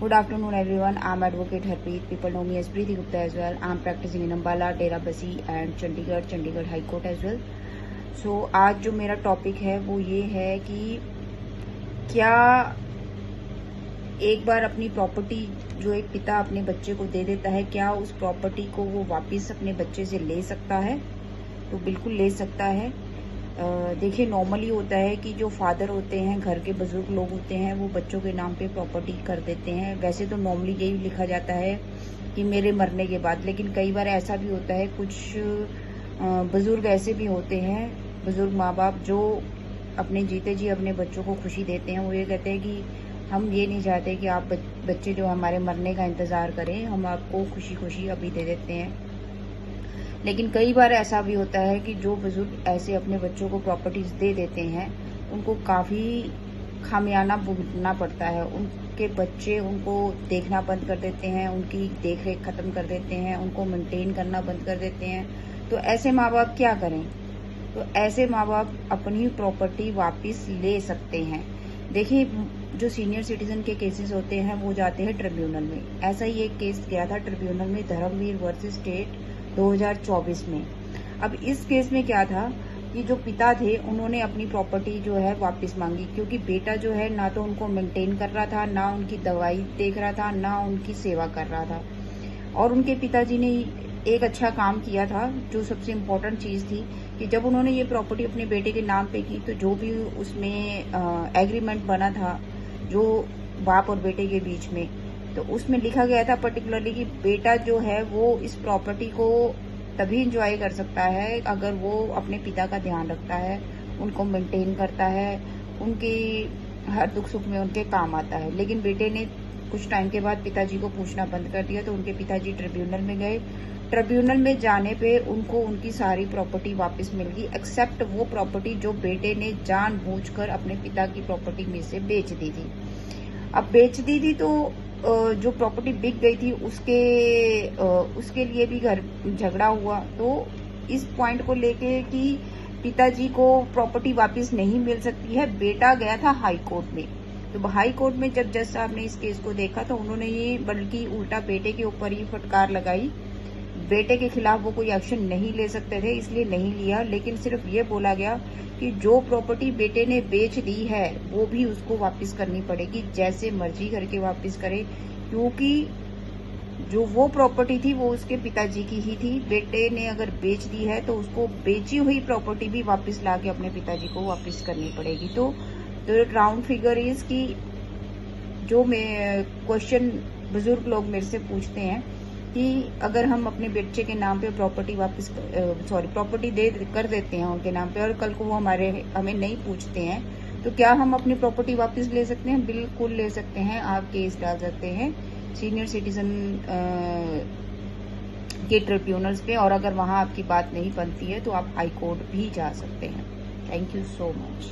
Good afternoon, everyone. I'm Advocate Harpreet. People know me as Preeti Gupta as well. I'm practicing in Ambala, Derabasi and Chandigarh High Court as well. So आज जो मेरा topic है वो ये है कि क्या एक बार अपनी प्रॉपर्टी जो एक पिता अपने बच्चे को दे देता है, क्या उस प्रॉपर्टी को वो वापस अपने बच्चे से ले सकता है? तो बिल्कुल ले सकता है। देखिए, नॉर्मली होता है कि जो फादर होते हैं, घर के बुजुर्ग लोग होते हैं, वो बच्चों के नाम पे प्रॉपर्टी कर देते हैं। वैसे तो नॉर्मली यही लिखा जाता है कि मेरे मरने के बाद, लेकिन कई बार ऐसा भी होता है, कुछ बुजुर्ग ऐसे भी होते हैं, बुजुर्ग माँ बाप जो अपने जीते जी अपने बच्चों को खुशी देते हैं। वो ये कहते हैं कि हम ये नहीं चाहते कि आप बच्चे जो हमारे मरने का इंतज़ार करें, हम आपको खुशी खुशी अभी दे देते हैं। लेकिन कई बार ऐसा भी होता है कि जो बुजुर्ग ऐसे अपने बच्चों को प्रॉपर्टीज दे देते हैं, उनको काफ़ी खामियाना भुगतना पड़ता है। उनके बच्चे उनको देखना बंद कर देते हैं, उनकी देख रेख खत्म कर देते हैं, उनको मेंटेन करना बंद कर देते हैं। तो ऐसे माँ बाप क्या करें? तो ऐसे माँ बाप अपनी प्रॉपर्टी वापस ले सकते हैं। देखिए, जो सीनियर सिटीजन के केसेस होते हैं वो जाते हैं ट्रिब्यूनल में। ऐसा ही एक केस गया था ट्रिब्यूनल में, धर्मवीर वर्सेस स्टेट 2024 में। अब इस केस में क्या था कि जो पिता थे उन्होंने अपनी प्रॉपर्टी जो है वापस मांगी, क्योंकि बेटा जो है ना तो उनको मेंटेन कर रहा था, ना उनकी दवाई देख रहा था, ना उनकी सेवा कर रहा था। और उनके पिताजी ने एक अच्छा काम किया था, जो सबसे इम्पोर्टेंट चीज़ थी कि जब उन्होंने ये प्रॉपर्टी अपने बेटे के नाम पे की, तो जो भी उसमें एग्रीमेंट बना था जो बाप और बेटे के बीच में, तो उसमें लिखा गया था पर्टिकुलरली कि बेटा जो है वो इस प्रॉपर्टी को तभी इंजॉय कर सकता है अगर वो अपने पिता का ध्यान रखता है, उनको मेंटेन करता है, उनकी हर दुख सुख में उनके काम आता है। लेकिन बेटे ने कुछ टाइम के बाद पिताजी को पूछना बंद कर दिया, तो उनके पिताजी ट्रिब्यूनल में गए। ट्रिब्यूनल में जाने पे उनको उनकी सारी प्रॉपर्टी वापस मिल गई, एक्सेप्ट वो प्रॉपर्टी जो बेटे ने जानबूझकर अपने पिता की प्रॉपर्टी में से बेच दी थी। अब बेच दी थी तो जो प्रॉपर्टी बिक गई थी उसके लिए भी घर झगड़ा हुआ। तो इस पॉइंट को लेके कि पिताजी को प्रॉपर्टी वापस नहीं मिल सकती है, बेटा गया था हाई कोर्ट में। तो हाई कोर्ट में जब जज साहब ने इस केस को देखा तो उन्होंने ये बल्कि उल्टा बेटे के ऊपर ही फटकार लगाई। बेटे के खिलाफ वो कोई एक्शन नहीं ले सकते थे, इसलिए नहीं लिया, लेकिन सिर्फ ये बोला गया कि जो प्रॉपर्टी बेटे ने बेच दी है वो भी उसको वापस करनी पड़ेगी, जैसे मर्जी करके वापस करे, क्योंकि जो वो प्रॉपर्टी थी वो उसके पिताजी की ही थी। बेटे ने अगर बेच दी है तो उसको बेची हुई प्रॉपर्टी भी वापस लाके अपने पिताजी को वापस करनी पड़ेगी। तो राउंड फिगर इज कि जो मैं क्वेश्चन बुजुर्ग लोग मेरे से पूछते हैं कि अगर हम अपने बच्चे के नाम पे प्रॉपर्टी दे कर देते हैं उनके नाम पे, और कल को वो हमें नहीं पूछते हैं, तो क्या हम अपनी प्रॉपर्टी वापस ले सकते हैं? बिल्कुल ले सकते हैं। आप केस डाल सकते हैं सीनियर सिटीजन के ट्रिब्यूनल्स पे, और अगर वहां आपकी बात नहीं बनती है तो आप हाई कोर्ट भी जा सकते हैं। Thank you so much.